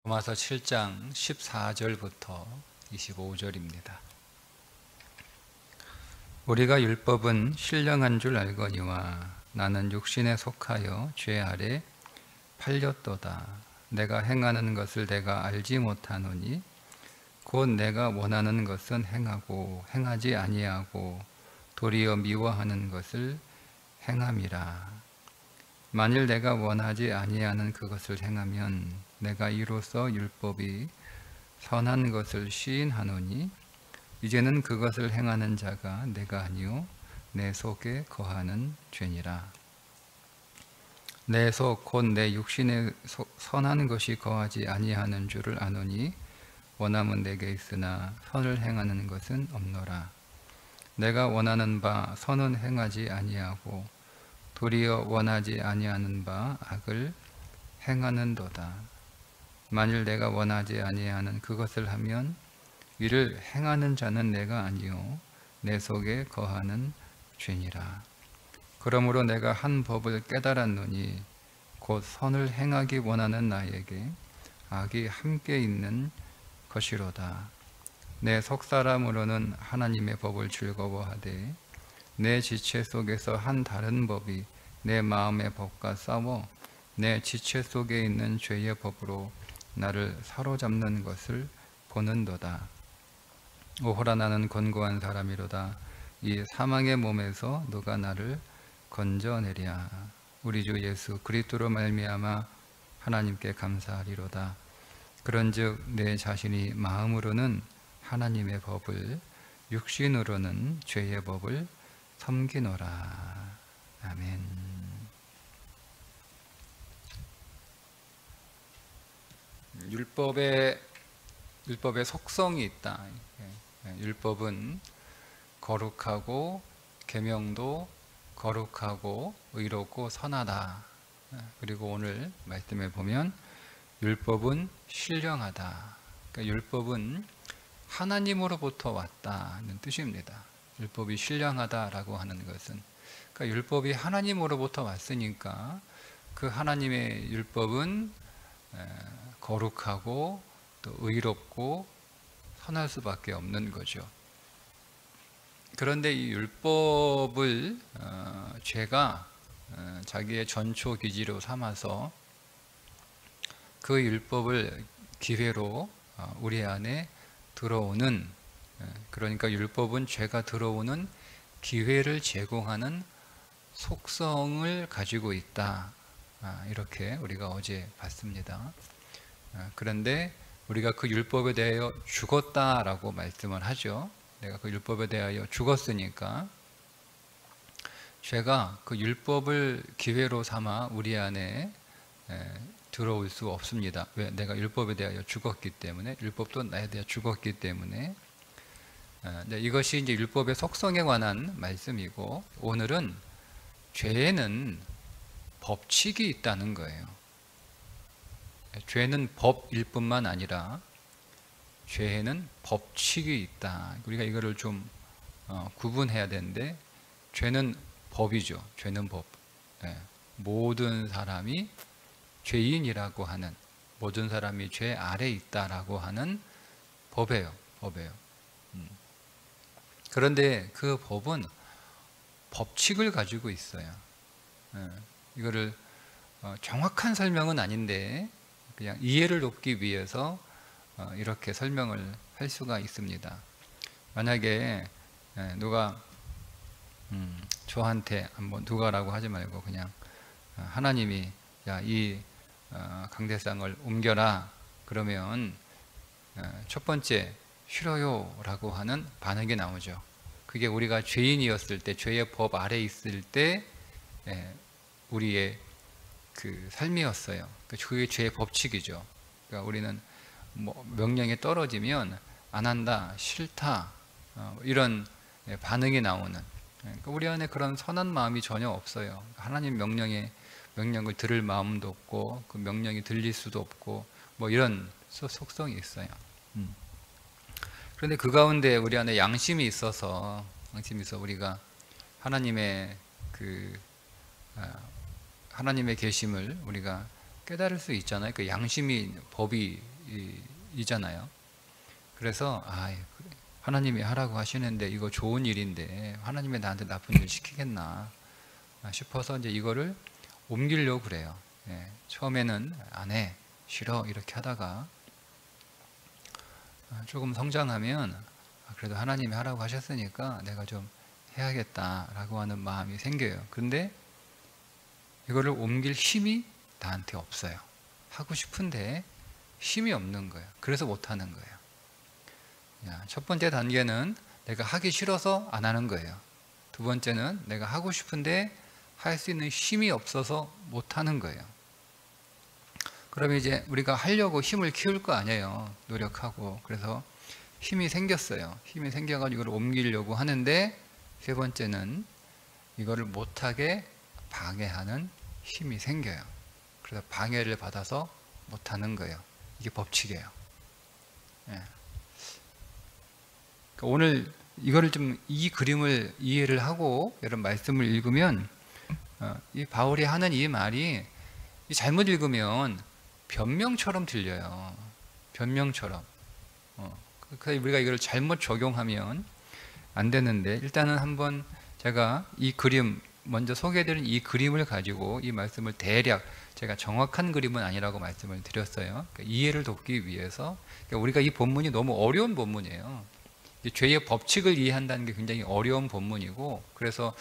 로마서 7장 14절부터 25절입니다. 우리가 율법은 신령한 줄 알거니와 나는 육신에 속하여 죄 아래 팔렸도다. 내가 행하는 것을 내가 알지 못하노니 곧 내가 원하는 것은 행하고 행하지 아니하고 도리어 미워하는 것을 행함이라. 만일 내가 원하지 아니하는 그것을 행하면 내가 이로써 율법이 선한 것을 시인하노니 이제는 그것을 행하는 자가 내가 아니요 내 속에 거하는 죄니라. 내 속 곧 내 육신에 선한 것이 거하지 아니하는 줄을 아노니 원함은 내게 있으나 선을 행하는 것은 없노라. 내가 원하는 바 선은 행하지 아니하고 도리어 원하지 아니하는 바 악을 행하는도다. 만일 내가 원하지 아니하는 그것을 하면 이를 행하는 자는 내가 아니요 내 속에 거하는 죄니라. 그러므로 내가 한 법을 깨달았노니 곧 선을 행하기 원하는 나에게 악이 함께 있는 것이로다. 내 속사람으로는 하나님의 법을 즐거워하되 내 지체 속에서 한 다른 법이 내 마음의 법과 싸워 내 지체 속에 있는 죄의 법으로 나를 사로잡는 것을 보는도다. 오호라, 나는 권고한 사람이로다. 이 사망의 몸에서 누가 나를 건져내랴. 우리 주 예수 그리스도로 말미암아 하나님께 감사하리로다. 그런즉 내 자신이 마음으로는 하나님의 법을, 육신으로는 죄의 법을 섬기노라. 아멘. 율법의 속성이 있다. 율법은 거룩하고 계명도 거룩하고 의롭고 선하다. 그리고 오늘 말씀에 보면 율법은 신령하다. 그러니까 율법은 하나님으로부터 왔다는 뜻입니다. 율법이 신령하다라고 하는 것은, 그러니까 율법이 하나님으로부터 왔으니까 그 하나님의 율법은 거룩하고 또 의롭고 선할 수밖에 없는 거죠. 그런데 이 율법을 죄가 자기의 전초 기지로 삼아서 그 율법을 기회로 우리 안에 들어오는, 그러니까 율법은 죄가 들어오는 기회를 제공하는 속성을 가지고 있다. 이렇게 우리가 어제 봤습니다. 그런데 우리가 그 율법에 대하여 죽었다라고 말씀을 하죠. 내가 그 율법에 대하여 죽었으니까 죄가 그 율법을 기회로 삼아 우리 안에 들어올 수 없습니다. 왜? 내가 율법에 대하여 죽었기 때문에, 율법도 나에 대하여 죽었기 때문에. 이것이 이제 율법의 속성에 관한 말씀이고, 오늘은 죄에는 법칙이 있다는 거예요. 죄는 법일 뿐만 아니라 죄에는 법칙이 있다. 우리가 이거를 좀 구분해야 되는데, 죄는 법이죠. 죄는 법. 모든 사람이 죄인이라고 하는, 모든 사람이 죄 아래 있다라고 하는 법이에요. 그런데 그 법은 법칙을 가지고 있어요. 이거를 정확한 설명은 아닌데 그냥 이해를 돕기 위해서 이렇게 설명을 할 수가 있습니다. 만약에 누가 저한테 한번 누가라고 하지 말고 그냥 하나님이 야, 이 강대상을 옮겨라 그러면 첫 번째 싫어요 라고 하는 반응이 나오죠. 그게 우리가 죄인이었을 때, 죄의 법 아래 있을 때 우리의 그 삶이었어요. 그게 죄의 법칙이죠. 그러니까 우리는 뭐 명령이 떨어지면 안 한다, 싫다, 이런 반응이 나오는, 그러니까 우리 안에 그런 선한 마음이 전혀 없어요. 하나님 명령을 들을 마음도 없고 그 명령이 들릴 수도 없고 뭐 이런 속성이 있어요. 그런데 그 가운데 우리 안에 양심이 있어서 우리가 하나님의 하나님의 계심을 우리가 깨달을 수 있잖아요. 그 양심이 법이 이잖아요. 그래서 하나님이 하라고 하시는데 이거 좋은 일인데 하나님이 나한테 나쁜 일 시키겠나 싶어서 이제 이거를 옮기려고 그래요. 처음에는 안 해, 싫어 이렇게 하다가 조금 성장하면 그래도 하나님이 하라고 하셨으니까 내가 좀 해야겠다라고 하는 마음이 생겨요. 근데 이거를 옮길 힘이 나한테 없어요. 하고 싶은데 힘이 없는 거예요. 그래서 못하는 거예요. 첫 번째 단계는 내가 하기 싫어서 안 하는 거예요. 두 번째는 내가 하고 싶은데 할 수 있는 힘이 없어서 못하는 거예요. 그러면 이제 우리가 하려고 힘을 키울 거 아니에요. 노력하고. 그래서 힘이 생겼어요. 힘이 생겨가지고 이걸 옮기려고 하는데, 세 번째는 이거를 못하게 방해하는 힘이 생겨요. 그래서 방해를 받아서 못하는 거예요. 이게 법칙이에요. 그러니까 오늘 이거를 좀 이 그림을 이해를 하고 이런 말씀을 읽으면 이 바울이 하는 이 말이 잘못 읽으면 변명처럼 들려요. 변명처럼. 그래서 우리가 이걸 잘못 적용하면 안 되는데, 일단은 한번 제가 이 그림, 먼저 소개해드린 이 그림을 가지고 이 말씀을 대략, 제가 정확한 그림은 아니라고 말씀을 드렸어요. 그러니까 이해를 돕기 위해서. 그러니까 우리가 이 본문이 너무 어려운 본문이에요. 죄의 법칙을 이해한다는 게 굉장히 어려운 본문이고, 그래서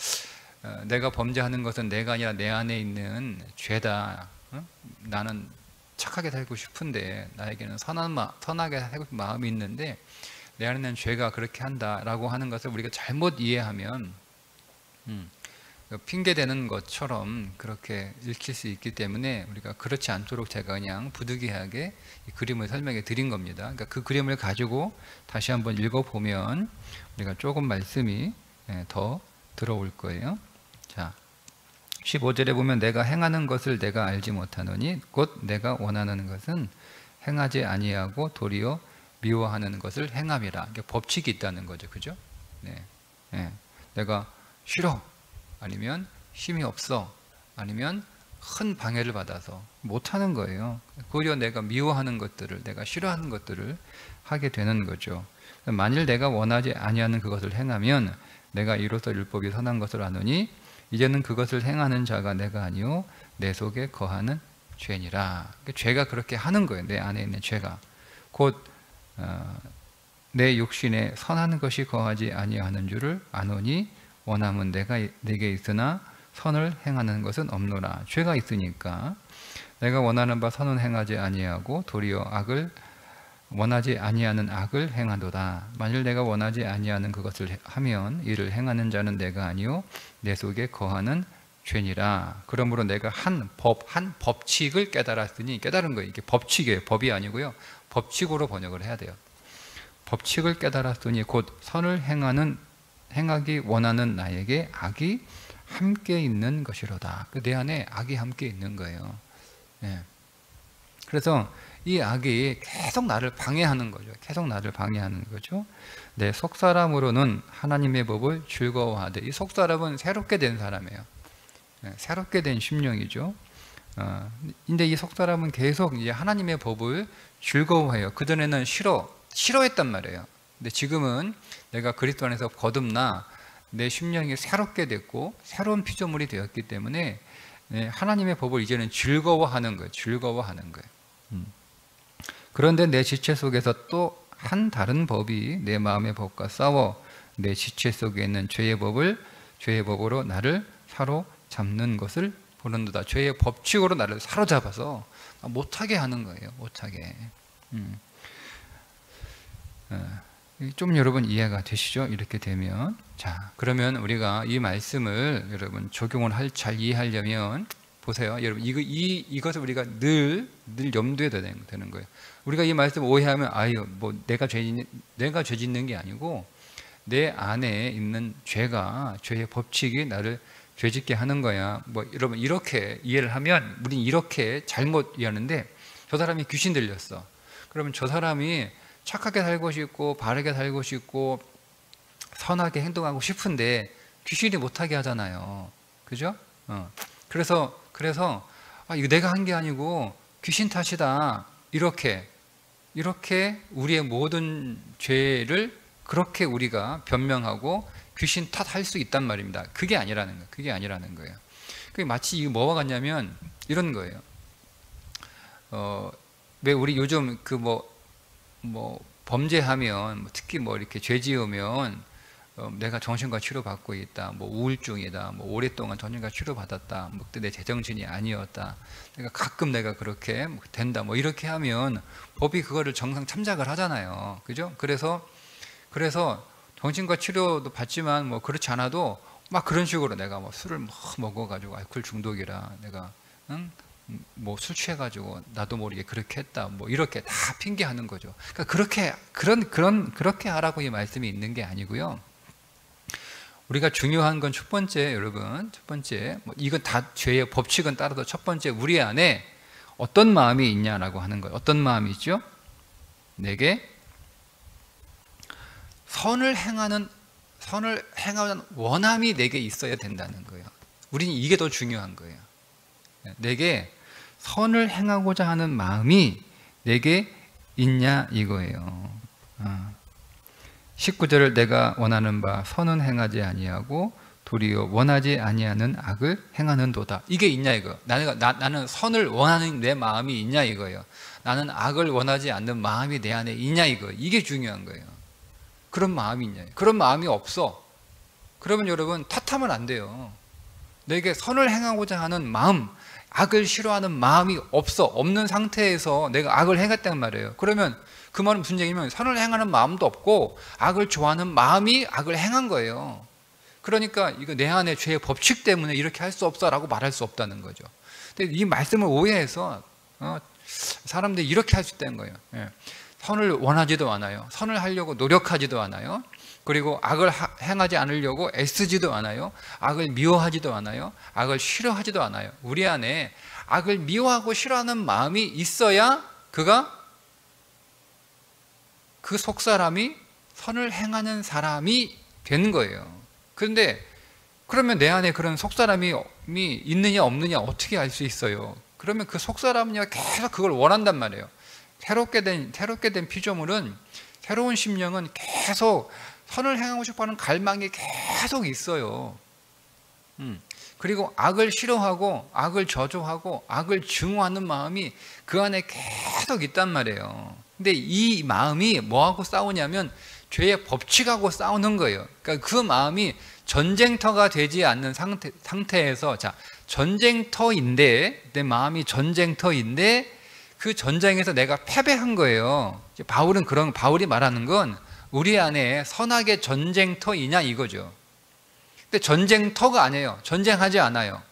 내가 범죄하는 것은 내가 아니라 내 안에 있는 죄다. 나는 착하게 살고 싶은데, 나에게는 선하게 살고 싶은 마음이 있는데 내 안에 있는 죄가 그렇게 한다라고 하는 것을 우리가 잘못 이해하면 핑계대는 것처럼 그렇게 읽힐 수 있기 때문에 우리가 그렇지 않도록 제가 그냥 부득이하게 이 그림을 설명해 드린 겁니다. 그러니까 그 그림을 가지고 다시 한번 읽어보면 우리가 조금 말씀이 더 들어올 거예요. 자, 15절에 보면 내가 행하는 것을 내가 알지 못하노니 곧 내가 원하는 것은 행하지 아니하고 도리어 미워하는 것을 행함이라. 법칙이 있다는 거죠. 그죠? 내가 싫어, 아니면 힘이 없어, 아니면 큰 방해를 받아서 못하는 거예요. 오히려 내가 미워하는 것들을, 내가 싫어하는 것들을 하게 되는 거죠. 만일 내가 원하지 아니하는 그것을 행하면 내가 이로써 율법이 선한 것을 아노니 이제는 그것을 행하는 자가 내가 아니요 내 속에 거하는 죄니라. 죄가 그렇게 하는 거예요. 내 안에 있는 죄가 곧 내 육신에 선한 것이 거하지 아니하는 줄을 아노니 원함은 내게 있으나 선을 행하는 것은 없노라. 죄가 있으니까 내가 원하는 바 선은 행하지 아니하고 도리어 원하지 아니하는 악을 행하도다. 만일 내가 원하지 아니하는 그것을 하면 이를 행하는 자는 내가 아니요 내 속에 거하는 죄니라. 그러므로 내가 한 법칙을 깨달았으니, 깨달은 거예요. 이게 법칙이에요. 법이 아니고요. 법칙으로 번역을 해야 돼요. 법칙을 깨달았으니 곧 선을 행하기 원하는 나에게 악이 함께 있는 것이로다. 내 안에 악이 함께 있는 거예요. 그래서 이 악이 계속 나를 방해하는 거죠. 계속 나를 방해하는 거죠. 내 속사람으로는 하나님의 법을 즐거워하되, 이 속사람은 새롭게 된 사람이에요. 새롭게 된 심령이죠. 근데 이 속사람은 계속 이제 하나님의 법을 즐거워해요. 그전에는 싫어했단 말이에요. 근데 지금은 내가 그리스도 안에서 거듭나 내 심령이 새롭게 됐고 새로운 피조물이 되었기 때문에 하나님의 법을 이제는 즐거워하는 거예요. 즐거워하는 거예요. 그런데 내 지체 속에서 또 한 다른 법이 내 마음의 법과 싸워 내 지체 속에 있는 죄의 법으로 나를 사로잡는 것을 보는도다. 죄의 법칙으로 나를 사로잡아서 못하게 하는 거예요. 못하게. 좀 여러분 이해가 되시죠? 이렇게 되면. 자, 그러면 우리가 이 말씀을 여러분 적용을 잘 이해하려면 보세요. 여러분 이것을 우리가 늘 염두에 둬야 되는 거예요. 우리가 이 말씀을 오해하면 내가 죄 짓는 게 아니고 내 안에 있는 죄의 법칙이 나를 죄 짓게 하는 거야. 여러분 이렇게 이해를 하면 우린 이렇게 잘못 이해하는데, 저 사람이 귀신 들렸어. 그러면 저 사람이 착하게 살고 싶고 바르게 살고 싶고 선하게 행동하고 싶은데 귀신이 못하게 하잖아요. 그죠? 그래서 이거 내가 한 게 아니고 귀신 탓이다. 이렇게 이렇게 우리의 모든 죄를 그렇게 우리가 변명하고 귀신 탓할 수 있단 말입니다. 그게 아니라는 거예요. 그게 아니라는 거예요. 그게 마치 이게 뭐와 같냐면 이런 거예요. 왜 우리 요즘 그 뭐 범죄하면 특히 뭐 이렇게 죄 지으면 내가 정신과 치료 받고 있다, 뭐 우울증이다, 뭐 오랫동안 정신과 치료 받았다, 뭐 그때 내 제정신이 아니었다, 내가 가끔 내가 그렇게 된다, 뭐 이렇게 하면 법이 그거를 정상 참작을 하잖아요, 그죠? 그래서 정신과 치료도 받지만 뭐 그렇지 않아도 막 그런 식으로 내가 뭐 술을 먹어가지고 알코올 중독이라 내가 뭐 술 취해가지고 나도 모르게 그렇게 했다, 뭐 이렇게 다 핑계하는 거죠. 그러니까 그렇게 하라고 이 말씀이 있는 게 아니고요. 우리가 중요한 건 첫 번째, 여러분, 첫 번째, 뭐 이건 다 죄의 법칙은 따라도 첫 번째, 우리 안에 어떤 마음이 있냐라고 하는 거예요. 어떤 마음이 있죠? 내게 선을 행하는 원함이 내게 있어야 된다는 거예요. 우리는 이게 더 중요한 거예요. 내게 선을 행하고자 하는 마음이 내게 있냐 이거예요. 19절을 내가 원하는 바 선은 행하지 아니하고 도리어 원하지 아니하는 악을 행하는도다. 이게 있냐 이거. 나는 선을 원하는 내 마음이 있냐 이거예요. 나는 악을 원하지 않는 마음이 내 안에 있냐 이거. 이게 중요한 거예요. 그런 마음이 있냐. 그런 마음이 없어. 그러면 여러분 탓하면 안 돼요. 내게 선을 행하고자 하는 마음, 악을 싫어하는 마음이 없는 상태에서 내가 악을 행했단 말이에요. 그러면 그 말은 무슨 얘기냐면 선을 행하는 마음도 없고 악을 좋아하는 마음이 악을 행한 거예요. 그러니까 이거 내 안에 죄의 법칙 때문에 이렇게 할 수 없어라고 말할 수 없다는 거죠. 근데 이 말씀을 오해해서 사람들이 이렇게 할 수 있다는 거예요. 선을 원하지도 않아요. 선을 하려고 노력하지도 않아요. 그리고 악을 행하지 않으려고 애쓰지도 않아요. 악을 미워하지도 않아요. 악을 싫어하지도 않아요. 우리 안에 악을 미워하고 싫어하는 마음이 있어야 그 속사람이 선을 행하는 사람이 되는 거예요. 그런데 그러면 내 안에 그런 속사람이 있느냐 없느냐 어떻게 알 수 있어요? 그러면 그 속사람이 계속 그걸 원한단 말이에요. 새롭게 된 피조물은, 새로운 심령은 계속 선을 행하고 싶어하는 갈망이 계속 있어요. 그리고 악을 싫어하고 악을 저주하고 악을 증오하는 마음이 그 안에 계속 있단 말이에요. 근데 이 마음이 뭐하고 싸우냐면 죄의 법칙하고 싸우는 거예요. 그러니까 그 마음이 전쟁터가 되지 않는 상태에서, 자, 전쟁터인데, 내 마음이 전쟁터인데 그 전쟁에서 내가 패배한 거예요. 바울이 말하는 건 우리 안에 선악의 전쟁터이냐 이거죠. 근데 전쟁터가 아니에요. 전쟁하지 않아요.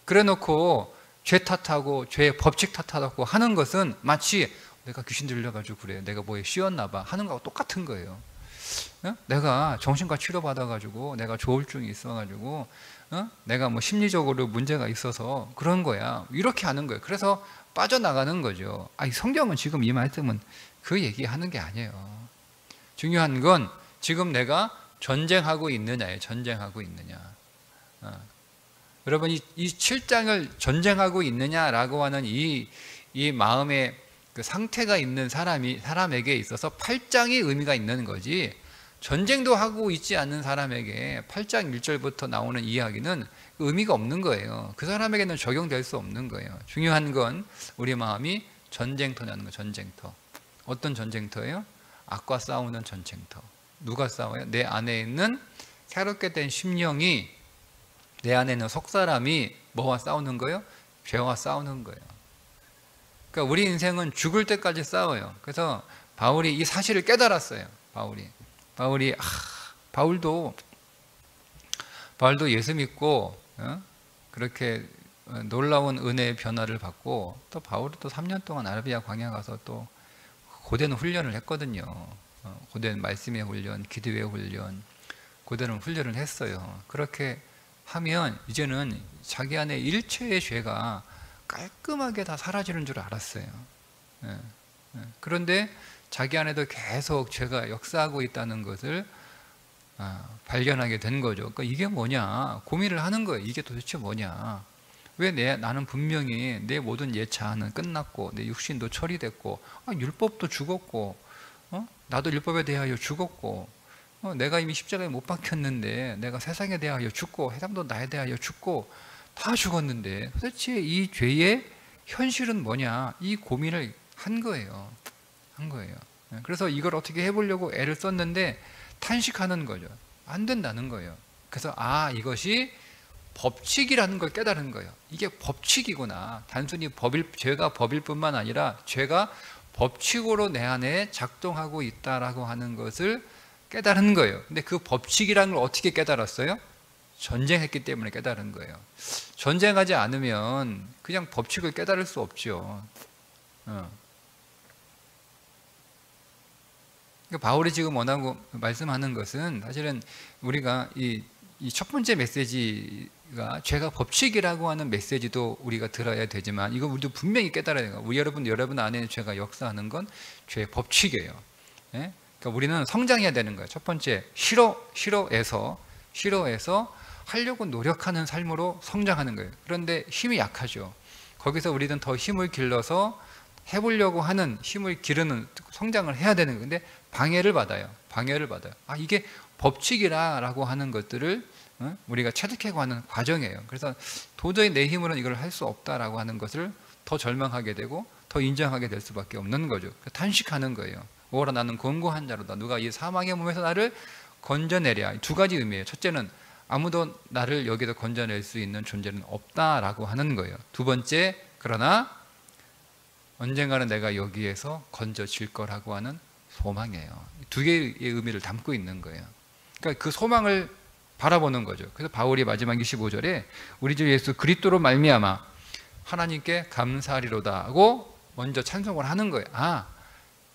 그래 놓고 죄 탓하고 죄의 법칙 탓하고 하는 것은 마치 내가 귀신 들려가지고 그래, 내가 뭐에 씌웠나 봐 하는 거하고 똑같은 거예요. 내가 정신과 치료 받아가지고 내가 조울증이 있어가지고 내가 뭐 심리적으로 문제가 있어서 그런 거야, 이렇게 하는 거예요. 그래서 빠져나가는 거죠. 성경은 지금 이 말씀은 그 얘기하는 게 아니에요. 중요한 건 지금 내가 전쟁하고 있느냐예요. 전쟁하고 있느냐. 여러분, 이 7장을 전쟁하고 있느냐라고 하는 이 마음의 그 상태가 있는 사람에게 있어서 8장이 의미가 있는 거지, 전쟁도 하고 있지 않는 사람에게 8장 1절부터 나오는 이야기는 의미가 없는 거예요. 그 사람에게는 적용될 수 없는 거예요. 중요한 건 우리 마음이 전쟁터냐는 거예요. 전쟁터. 어떤 전쟁터예요? 악과 싸우는 전쟁터. 누가 싸워요? 내 안에 있는 새롭게 된 심령이, 내 안에 있는 속사람이 뭐와 싸우는 거예요? 죄와 싸우는 거예요. 그러니까 우리 인생은 죽을 때까지 싸워요. 그래서 바울이 이 사실을 깨달았어요. 바울도 예수 믿고 그렇게 놀라운 은혜의 변화를 받고, 또 바울이 또 3년 동안 아라비아 광야 가서 또 고된 훈련을 했거든요. 고된 말씀의 훈련, 기도의 훈련, 고된 훈련을 했어요. 그렇게 하면 이제는 자기 안에 일체의 죄가 깔끔하게 다 사라지는 줄 알았어요. 그런데 자기 안에도 계속 죄가 역사하고 있다는 것을 발견하게 된 거죠. 그러니까 이게 뭐냐 고민을 하는 거예요. 이게 도대체 뭐냐. 왜 나는 분명히 내 모든 예차는 끝났고 내 육신도 처리됐고 율법도 죽었고 나도 율법에 대하여 죽었고 내가 이미 십자가에 못 박혔는데 내가 세상에 대하여 죽고 해당도 나에 대하여 죽고 다 죽었는데 도대체 이 죄의 현실은 뭐냐, 이 고민을 한 거예요. 그래서 이걸 어떻게 해보려고 애를 썼는데 탄식하는 거죠. 안 된다는 거예요. 그래서 이것이 법칙이라는 걸 깨달은 거예요. 이게 법칙이구나. 단순히 죄가 법일 뿐만 아니라 죄가 법칙으로 내 안에 작동하고 있다라고 하는 것을 깨달은 거예요. 근데 그 법칙이라는 걸 어떻게 깨달았어요? 전쟁했기 때문에 깨달은 거예요. 전쟁하지 않으면 그냥 법칙을 깨달을 수 없죠. 그러니까 바울이 지금 원하고 말씀하는 것은 사실은 우리가 이 첫 번째 메시지가 죄가 법칙이라고 하는 메시지도 우리가 들어야 되지만 이거 우리도 분명히 깨달아야 돼요. 여러분 안에 죄가 역사하는 건 죄의 법칙이에요. 예? 그러니까 우리는 성장해야 되는 거예요. 첫 번째 싫어해서 하려고 노력하는 삶으로 성장하는 거예요. 그런데 힘이 약하죠. 거기서 우리는 더 힘을 길러서 해보려고 하는 힘을 기르는 성장을 해야 되는 거예요. 근데 방해를 받아요. 이게 법칙이라고 하는 것들을 우리가 체득해가는 과정이에요. 그래서 도저히 내 힘으로는 이걸 할 수 없다라고 하는 것을 더 절망하게 되고 더 인정하게 될 수밖에 없는 거죠. 탄식하는 거예요. 오라 나는 곤고한 자로다. 누가 이 사망의 몸에서 나를 건져내랴. 두 가지 의미예요. 첫째는 아무도 나를 여기서 건져낼 수 있는 존재는 없다라고 하는 거예요. 두 번째, 그러나 언젠가는 내가 여기에서 건져질 거라고 하는 소망이에요. 두 개의 의미를 담고 있는 거예요. 그러니까 그 소망을 바라보는 거죠. 그래서 바울이 마지막 25절에 우리 주 예수 그리스도로 말미암아 하나님께 감사하리로다 하고 먼저 찬송을 하는 거예요.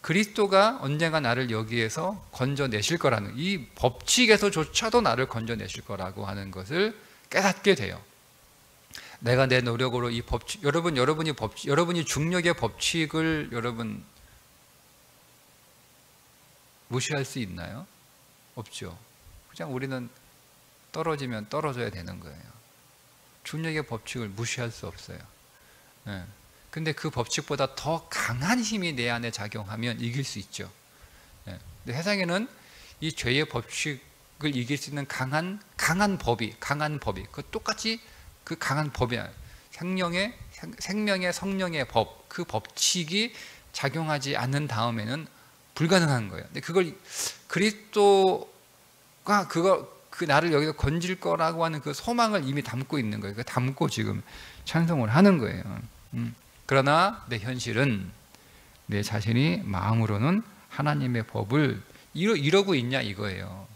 그리스도가 언젠가 나를 여기에서 건져내실 거라는, 이 법칙에서조차도 나를 건져내실 거라고 하는 것을 깨닫게 돼요. 내가 내 노력으로 이 법칙, 여러분이 중력의 법칙을 여러분 무시할 수 있나요? 없죠. 그냥 우리는 떨어지면 떨어져야 되는 거예요. 중력의 법칙을 무시할 수 없어요. 근데 그 법칙보다 더 강한 힘이 내 안에 작용하면 이길 수 있죠. 근데 세상에는 이 죄의 법칙을 이길 수 있는 강한 법이, 그 똑같이 그 강한 법이야. 생명의 성령의 법, 그 법칙이 작용하지 않는 다음에는 불가능한 거예요. 근데 그걸 그리스도가 그 나를 여기서 건질 거라고 하는 그 소망을 이미 담고 있는 거예요. 그 담고 지금 찬송을 하는 거예요. 그러나 내 현실은 내 자신이 마음으로는 하나님의 법을 이러고 있냐 이거예요.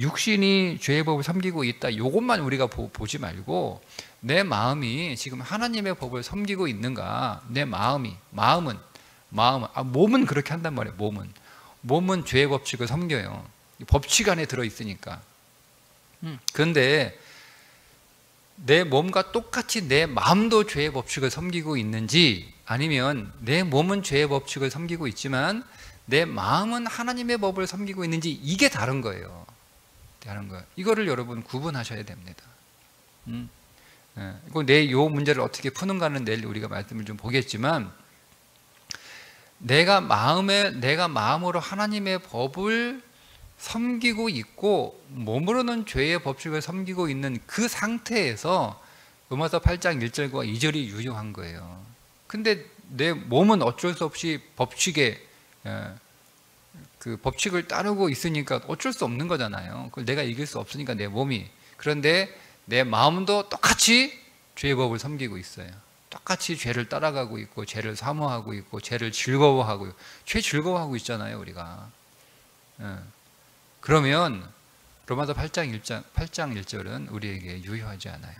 육신이 죄의 법을 섬기고 있다, 이것만 우리가 보지 말고 내 마음이 지금 하나님의 법을 섬기고 있는가. 내 마음은 몸은 그렇게 한단 말이에요. 몸은 죄의 법칙을 섬겨요. 법칙 안에 들어있으니까. 그런데 내 몸과 똑같이 내 마음도 죄의 법칙을 섬기고 있는지, 아니면 내 몸은 죄의 법칙을 섬기고 있지만 내 마음은 하나님의 법을 섬기고 있는지, 이게 다른 거예요. 이거를 여러분 구분하셔야 됩니다. 요 문제를 어떻게 푸는가는 내일 우리가 말씀을 좀 보겠지만, 내가 마음으로 하나님의 법을 섬기고 있고 몸으로는 죄의 법칙을 섬기고 있는 그 상태에서 로마서 8장 1절과 2절이 유효한 거예요. 근데 내 몸은 어쩔 수 없이 그 법칙을 따르고 있으니까 어쩔 수 없는 거잖아요. 그걸 내가 이길 수 없으니까 내 몸이. 그런데 내 마음도 똑같이 죄의 법을 섬기고 있어요. 똑같이 죄를 따라가고 있고 죄를 사모하고 있고 죄를 즐거워하고, 죄 즐거워하고 있잖아요 우리가. 그러면 로마서 8장 1절은 우리에게 유효하지 않아요.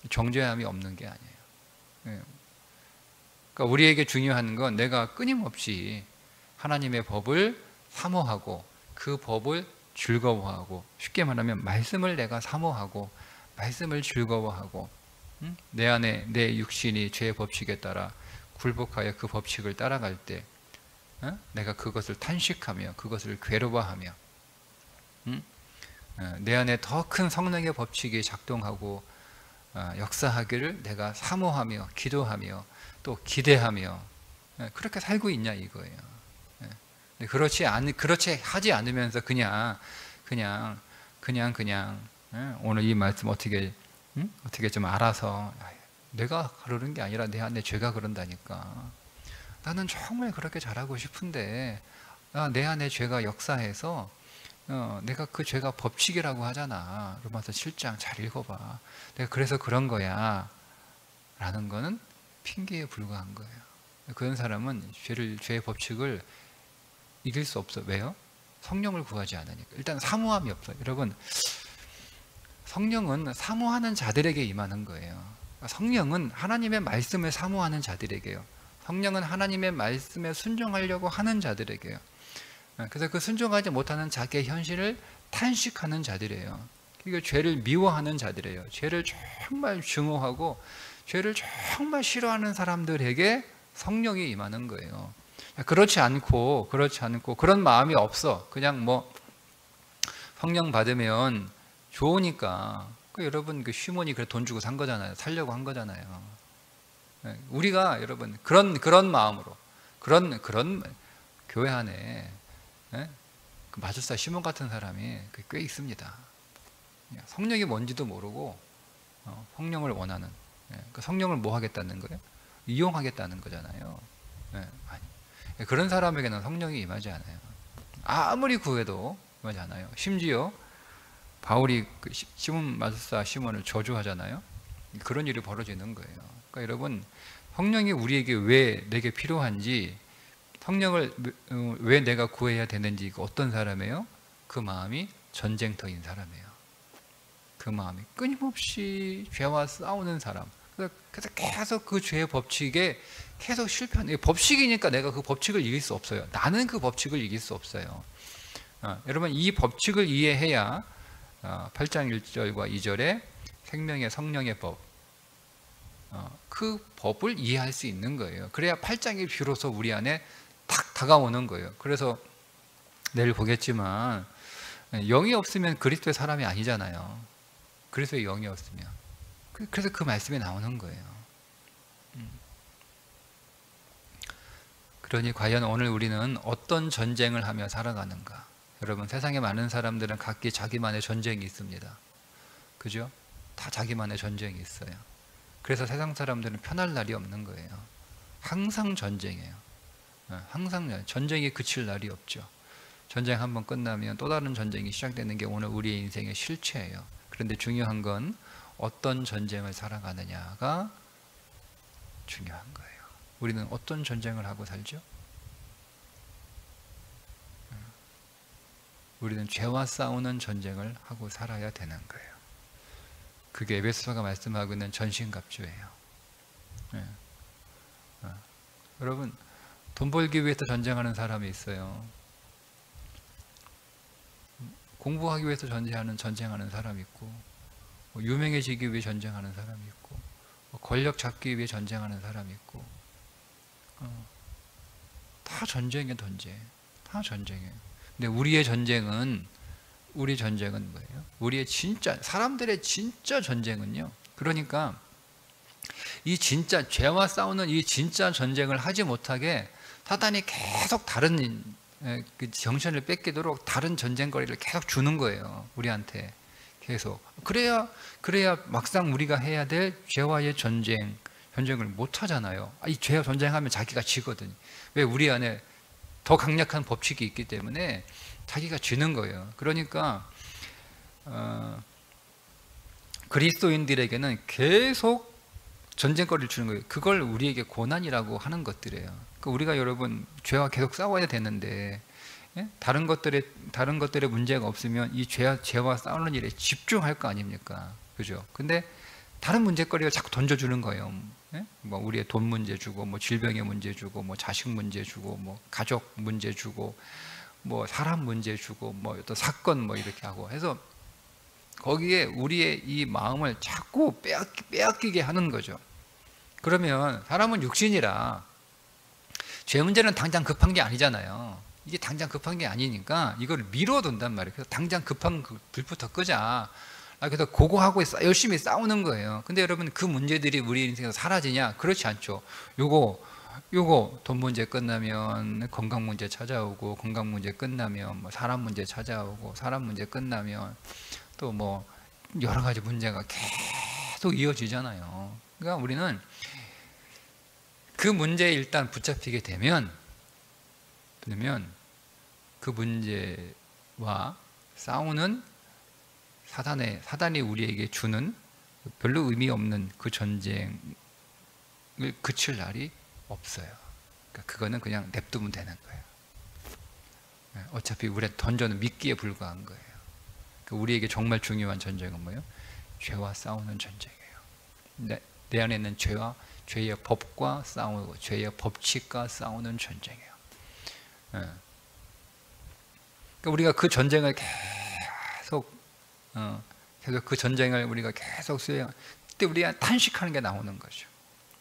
정죄함이 없는 게 아니에요. 그러니까 우리에게 중요한 건 내가 끊임없이 하나님의 법을 사모하고 그 법을 즐거워하고, 쉽게 말하면 말씀을 내가 사모하고 말씀을 즐거워하고, 내 안에 내 육신이 죄의 법칙에 따라 굴복하여 그 법칙을 따라갈 때 내가 그것을 탄식하며 그것을 괴로워하며 내 안에 더 큰 성령의 법칙이 작동하고 역사하기를 내가 사모하며 기도하며 또 기대하며 그렇게 살고 있냐 이거예요. 근데 그렇지 하지 않으면서 그냥 오늘 이 말씀 어떻게 좀 알아서 내가 그러는 게 아니라 내 안에 죄가 그런다니까. 나는 정말 그렇게 잘하고 싶은데 내 안에 죄가 역사해서 내가 그 죄가 법칙이라고 하잖아. 로마서 7장 잘 읽어봐. 내가 그래서 그런 거야 라는 거는 핑계에 불과한 거예요. 그런 사람은 죄의 법칙을 이길 수 없어. 왜요? 성령을 구하지 않으니까. 일단 사모함이 없어요. 여러분, 성령은 사모하는 자들에게 임하는 거예요. 성령은 하나님의 말씀을 사모하는 자들에게요. 성령은 하나님의 말씀에 순종하려고 하는 자들에게요. 그래서 그 순종하지 못하는 자기의 현실을 탄식하는 자들이에요. 그러니까 죄를 미워하는 자들이에요. 죄를 정말 증오하고 죄를 정말 싫어하는 사람들에게 성령이 임하는 거예요. 그렇지 않고 그런 마음이 없어. 그냥 뭐 성령 받으면 좋으니까. 여러분 그 시몬이 그래 돈 주고 산 거잖아요. 살려고 한 거잖아요. 우리가 여러분 그런 마음으로 그런 교회 안에 그 마술사 시몬 같은 사람이 꽤 있습니다. 성령이 뭔지도 모르고 성령을 원하는. 그 성령을 뭐 하겠다는 거예요? 이용하겠다는 거잖아요. 아니. 그런 사람에게는 성령이 임하지 않아요. 아무리 구해도 임하지 않아요. 심지어 바울이 그 시몬 마술사 시몬을 저주하잖아요. 그런 일이 벌어지는 거예요. 그러니까 여러분, 성령이 우리에게 왜 내게 필요한지, 성령을 왜 내가 구해야 되는지, 어떤 사람이에요? 그 마음이 전쟁터인 사람이에요. 그 마음이 끊임없이 죄와 싸우는 사람. 그래서 계속 그 죄의 법칙에 계속 실패하는. 법칙이니까 내가 그 법칙을 이길 수 없어요. 나는 그 법칙을 이길 수 없어요. 여러분, 이 법칙을 이해해야 8장 1절과 2절에 생명의 성령의 법, 그 법을 이해할 수 있는 거예요. 그래야 8장이 비로소 우리 안에 탁 다가오는 거예요. 그래서 내일 보겠지만 영이 없으면 그리스도의 사람이 아니잖아요. 그리스도의 영이 없으면. 그래서 그 말씀이 나오는 거예요. 그러니 과연 오늘 우리는 어떤 전쟁을 하며 살아가는가? 여러분, 세상에 많은 사람들은 각기 자기만의 전쟁이 있습니다. 그죠? 다 자기만의 전쟁이 있어요. 그래서 세상 사람들은 편할 날이 없는 거예요. 항상 전쟁이에요. 항상 전쟁이 그칠 날이 없죠. 전쟁 한번 끝나면 또 다른 전쟁이 시작되는 게 오늘 우리의 인생의 실체예요. 그런데 중요한 건 어떤 전쟁을 살아가느냐가 중요한 거예요. 우리는 어떤 전쟁을 하고 살죠? 우리는 죄와 싸우는 전쟁을 하고 살아야 되는 거예요. 그게 에베소서가 말씀하고 있는 전신갑주예요. 여러분, 돈 벌기 위해서 전쟁하는 사람이 있어요. 공부하기 위해서 전쟁하는 사람이 있고, 유명해지기 위해 전쟁하는 사람이 있고, 권력 잡기 위해 전쟁하는 사람이 있고, 다 전쟁이에요. 다 전쟁이에요. 근데 우리의 전쟁은 뭐예요? 사람들의 진짜 전쟁은요. 그러니까 이 진짜 죄와 싸우는 이 진짜 전쟁을 하지 못하게 사단이 계속 다른 그 정신을 뺏기도록 다른 전쟁거리를 계속 주는 거예요. 우리한테 계속. 그래야 막상 우리가 해야 될 죄와의 전쟁을 못 하잖아요. 이 죄와 전쟁하면 자기가 지거든. 왜? 우리 안에 더 강력한 법칙이 있기 때문에 자기가 지는 거예요. 그러니까 그리스도인들에게는 계속 전쟁거리를 주는 거예요. 그걸 우리에게 고난이라고 하는 것들이에요. 그러니까 우리가 여러분 죄와 계속 싸워야 되는데 다른 것들의 문제가 없으면 이 죄와 싸우는 일에 집중할 거 아닙니까? 그죠? 근데 다른 문제거리를 자꾸 던져주는 거예요. 뭐 우리의 돈 문제 주고, 뭐 질병의 문제 주고, 뭐 자식 문제 주고, 뭐 가족 문제 주고, 뭐 사람 문제 주고, 뭐 또 사건 뭐 이렇게 하고 해서 거기에 우리의 이 마음을 자꾸 빼앗기게 하는 거죠. 그러면 사람은 육신이라 죄 문제는 당장 급한 게 아니잖아요. 이게 당장 급한 게 아니니까 이걸 미뤄둔단 말이에요. 그래서 당장 급한 불부터 끄자 그래서 고고하고 열심히 싸우는 거예요. 근데 여러분, 그 문제들이 우리 인생에서 사라지냐? 그렇지 않죠. 요거 돈 문제 끝나면 건강 문제 찾아오고, 건강 문제 끝나면 뭐 사람 문제 찾아오고, 사람 문제 끝나면 또 뭐 여러 가지 문제가 계속 이어지잖아요. 그러니까 우리는 그 문제에 일단 붙잡히게 되면 그 문제와 싸우는 사단이 우리에게 주는 별로 의미 없는 그 전쟁을 그칠 날이 없어요. 그러니까 그거는 그냥 냅두면 되는 거예요. 어차피 우리한테 던져는 미끼에 불과한 거예요. 그러니까 우리에게 정말 중요한 전쟁은 뭐예요? 죄와 싸우는 전쟁이에요. 내 안에 있는 죄의 법과 싸우고, 죄의 법칙과 싸우는 전쟁이에요. 그러니까 우리가 그 전쟁을 계속 그 전쟁을 우리가 계속 그때 우리가 탄식하는 게 나오는 거죠.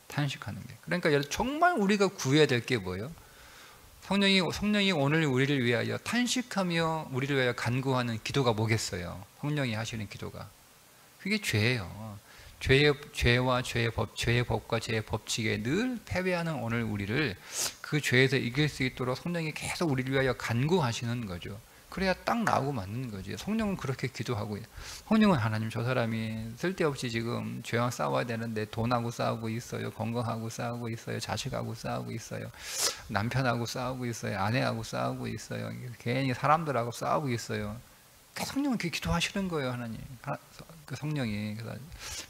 탄식하는 게. 그러니까 정말 우리가 구해야 될 게 뭐예요? 성령이 오늘 우리를 위하여 탄식하며 우리를 위하여 간구하는 기도가 뭐겠어요? 성령이 하시는 기도가. 그게 죄예요. 죄와 죄의 법과 죄의 법칙에 늘 패배하는 오늘 우리를 그 죄에서 이길 수 있도록 성령이 계속 우리를 위하여 간구하시는 거죠. 그래야 딱 나오고 맞는 거지. 성령은 그렇게 기도하고, 성령은 하나님, 저 사람이 쓸데없이 지금 죄와 싸워야 되는데 돈하고 싸우고 있어요, 건강하고 싸우고 있어요, 자식하고 싸우고 있어요, 남편하고 싸우고 있어요, 아내하고 싸우고 있어요, 괜히 사람들하고 싸우고 있어요. 성령은 그렇게 기도하시는 거예요. 하나님, 그 성령이. 그래서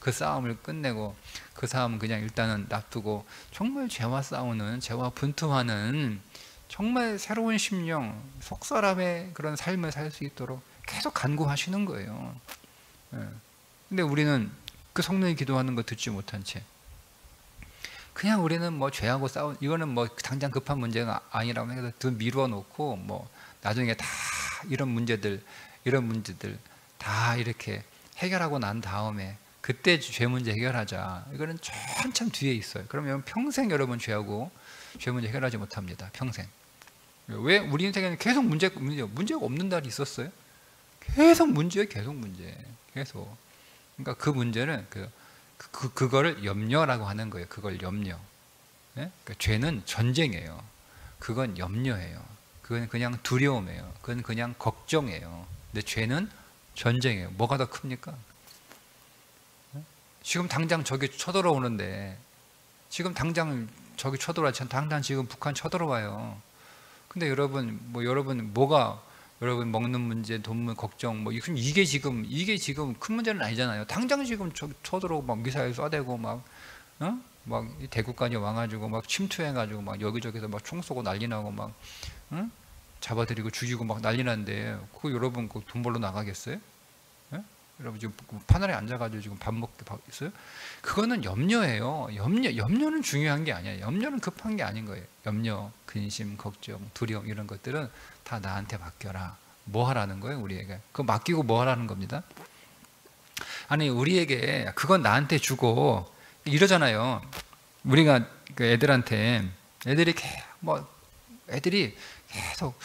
그 싸움을 끝내고, 그 싸움은 그냥 일단은 놔두고 정말 죄와 싸우는, 죄와 분투하는 정말 새로운 심령, 속사람의 그런 삶을 살 수 있도록 계속 간구하시는 거예요. 근데 우리는 그 성령이 기도하는 거 듣지 못한 채 그냥 우리는 뭐 죄하고 이거는 뭐 당장 급한 문제가 아니라고 해서 더 미루어 놓고, 뭐 나중에 다 이런 문제들 다 이렇게 해결하고 난 다음에 그때 죄 문제 해결하자. 이거는 한참 뒤에 있어요. 그러면 평생 여러분 죄 문제 해결하지 못합니다. 평생. 왜? 우리 인생에는 계속 문제가 없는 날이 있었어요? 계속 문제. 그러니까 그 문제는 그거를 염려라고 하는 거예요. 그걸 염려. 네? 그러니까 죄는 전쟁이에요. 그건 염려예요. 그건 그냥 두려움이에요. 그건 그냥 걱정이에요. 근데 죄는 전쟁이에요. 뭐가 더 큽니까? 지금 당장 저기 쳐들어오는데, 지금 당장 저기 쳐들어와요. 당장 지금 북한 쳐들어와요. 근데 여러분 여러분 먹는 문제, 돈 걱정, 이게 지금 큰 문제는 아니잖아요. 당장 지금 쳐들어오고 막 미사일 쏴대고 막 대구까지 와가지고 막 침투해가지고 막 여기저기서 막 총 쏘고 난리 나고 막 잡아들이고 죽이고 막 난리 난데, 그거 여러분 돈 벌러 나가겠어요? 여러분 지금 파날에 앉아가지고 지금 밥 먹게 있어요? 그거는 염려예요. 염려는 중요한 게 아니에요. 염려는 급한 게 아닌 거예요. 염려, 근심, 걱정, 두려움, 이런 것들은 다 나한테 맡겨라. 뭐 하라는 거예요? 우리에게. 그거 맡기고 뭐 하라는 겁니다. 아니, 우리에게 그건 나한테 주고 이러잖아요. 우리가 그 애들이 계속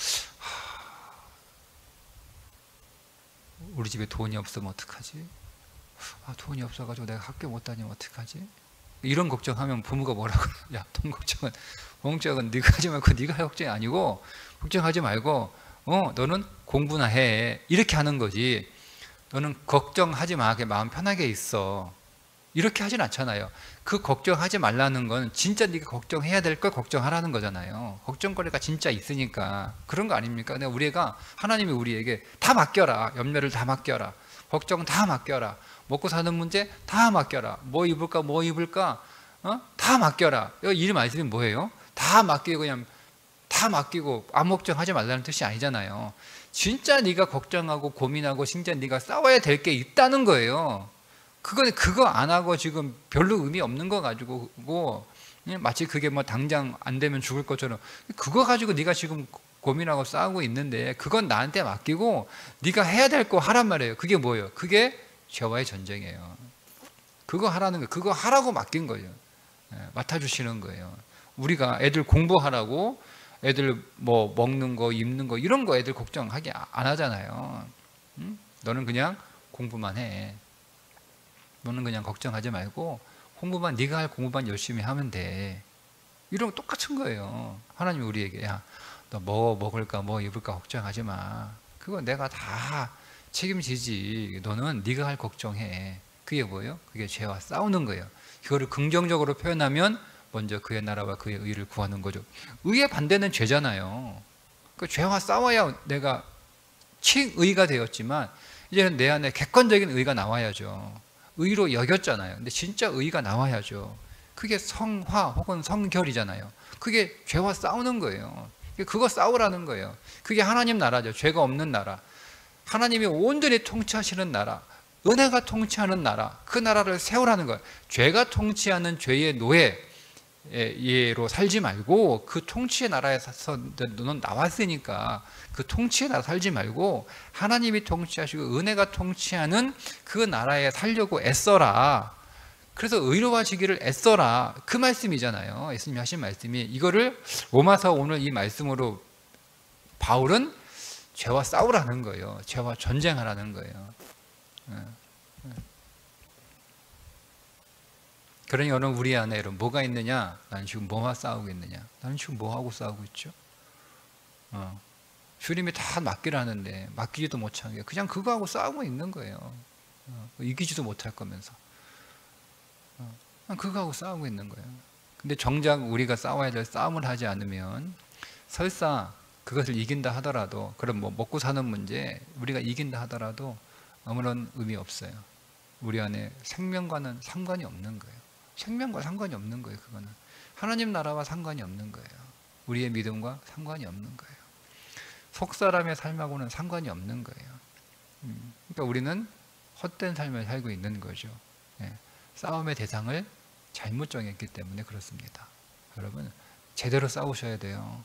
우리 집에 돈이 없으면 어떡하지? 돈이 없어가지고 내가 학교 못 다니면 어떡하지? 이런 걱정하면 부모가 뭐라고 그래요? 야, 돈 걱정은 네가 하지 말고, 네가 할 걱정이 아니고, 걱정하지 말고 너는 공부나 해. 이렇게 하는 거지. 너는 걱정하지 마. 마음 편하게 있어. 이렇게 하진 않잖아요. 그 걱정하지 말라는 건 진짜 네가 걱정해야 될 걸 걱정하라는 거잖아요. 걱정거리가 진짜 있으니까. 그런 거 아닙니까? 근데 하나님이 우리에게 다 맡겨라. 염려를 다 맡겨라. 걱정 다 맡겨라. 먹고 사는 문제 다 맡겨라. 뭐 입을까 다 맡겨라. 이 말씀이 뭐예요? 다 맡기고, 그냥 다 맡기고 아무 걱정하지 말라는 뜻이 아니잖아요. 진짜 네가 걱정하고 고민하고 진짜 네가 싸워야 될 게 있다는 거예요. 그거 안 하고 지금 별로 의미 없는 거 가지고 마치 그게 뭐 당장 안 되면 죽을 것처럼, 그거 가지고 네가 지금 고민하고 싸우고 있는데, 그건 나한테 맡기고 네가 해야 될 거 하란 말이에요. 그게 뭐예요? 그게 죄와의 전쟁이에요. 그거 하라는 거예요. 그거 하라고 맡긴 거예요. 맡아주시는 거예요. 우리가 애들 공부하라고, 애들 뭐 먹는 거, 입는 거, 이런 거 애들 걱정하게 안 하잖아요. 너는 그냥 공부만 해. 너는 그냥 걱정하지 말고 공부만, 네가 할 공부만 열심히 하면 돼. 이런 거 똑같은 거예요. 하나님이 우리에게, 야, 너 뭐 먹을까 뭐 입을까 걱정하지 마. 그거 내가 다 책임지지. 너는 네가 할 걱정해. 그게 뭐예요? 그게 죄와 싸우는 거예요. 그거를 긍정적으로 표현하면 먼저 그의 나라와 그의 의를 구하는 거죠. 의의 반대는 죄잖아요. 그 죄와 싸워야 내가 칭의가 되었지만 이제는 내 안에 객관적인 의가 나와야죠. 의로 여겼잖아요. 근데 진짜 의가 나와야죠. 그게 성화 혹은 성결이잖아요. 그게 죄와 싸우는 거예요. 그거 싸우라는 거예요. 그게 하나님 나라죠. 죄가 없는 나라. 하나님이 온전히 통치하시는 나라, 은혜가 통치하는 나라, 그 나라를 세우라는 거예요. 죄가 통치하는 죄의 노예로 살지 말고 그 통치의 나라에서 너는 나왔으니까 그 통치의 나라 살지 말고 하나님이 통치하시고 은혜가 통치하는 그 나라에 살려고 애써라. 그래서 의로워지기를 애써라. 그 말씀이잖아요. 예수님이 하신 말씀이. 이거를 로마서 오늘 이 말씀으로 바울은 죄와 싸우라는 거예요. 죄와 전쟁하라는 거예요. 그러니 여러분, 우리 안에 여러분 뭐가 있느냐? 나는 지금 뭐와 싸우고 있느냐? 나는 지금 뭐하고 싸우고 있죠? 주님이 다 맡기라 하는데 맡기지도 못하게 그냥 그거하고 싸우고 있는 거예요. 이기지도 못할 거면서 그거하고 싸우고 있는 거예요. 근데 정작 우리가 싸워야 될 싸움을 하지 않으면 설사 그것을 이긴다 하더라도, 그럼 뭐 먹고 사는 문제 우리가 이긴다 하더라도 아무런 의미 없어요. 우리 안에 생명과는 상관이 없는 거예요. 생명과 상관이 없는 거예요. 그거는 하나님 나라와 상관이 없는 거예요. 우리의 믿음과 상관이 없는 거예요. 속사람의 삶하고는 상관이 없는 거예요. 그러니까 우리는 헛된 삶을 살고 있는 거죠. 싸움의 대상을 잘못 정했기 때문에 그렇습니다. 여러분, 제대로 싸우셔야 돼요.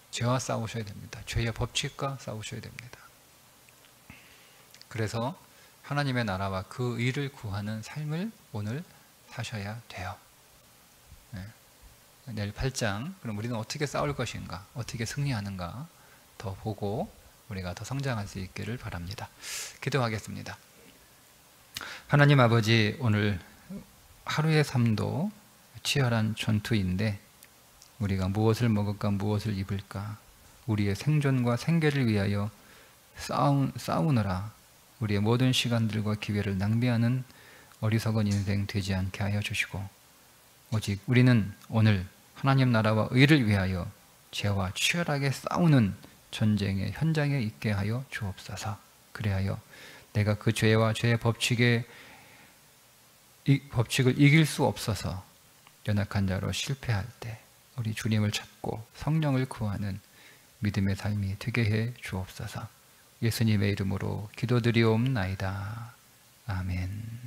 죄와 싸우셔야 됩니다. 죄의 법칙과 싸우셔야 됩니다. 그래서 하나님의 나라와 그 의를 구하는 삶을 오늘 사셔야 돼요. 내일 8장, 그럼 우리는 어떻게 싸울 것인가, 어떻게 승리하는가 더 보고 우리가 더 성장할 수 있기를 바랍니다. 기도하겠습니다. 하나님 아버지, 오늘 하루의 삶도 치열한 전투인데 우리가 무엇을 먹을까, 무엇을 입을까, 우리의 생존과 생계를 위하여 싸우느라 우리의 모든 시간들과 기회를 낭비하는 어리석은 인생 되지 않게 하여 주시고, 오직 우리는 오늘 하나님 나라와 의를 위하여 죄와 치열하게 싸우는 전쟁의 현장에 있게 하여 주옵소서. 그래하여 내가 그 죄와 죄의 법칙을 이길 수 없어서 연약한 자로 실패할 때 우리 주님을 찾고 성령을 구하는 믿음의 삶이 되게 해 주옵소서. 예수님의 이름으로 기도드리옵나이다. 아멘.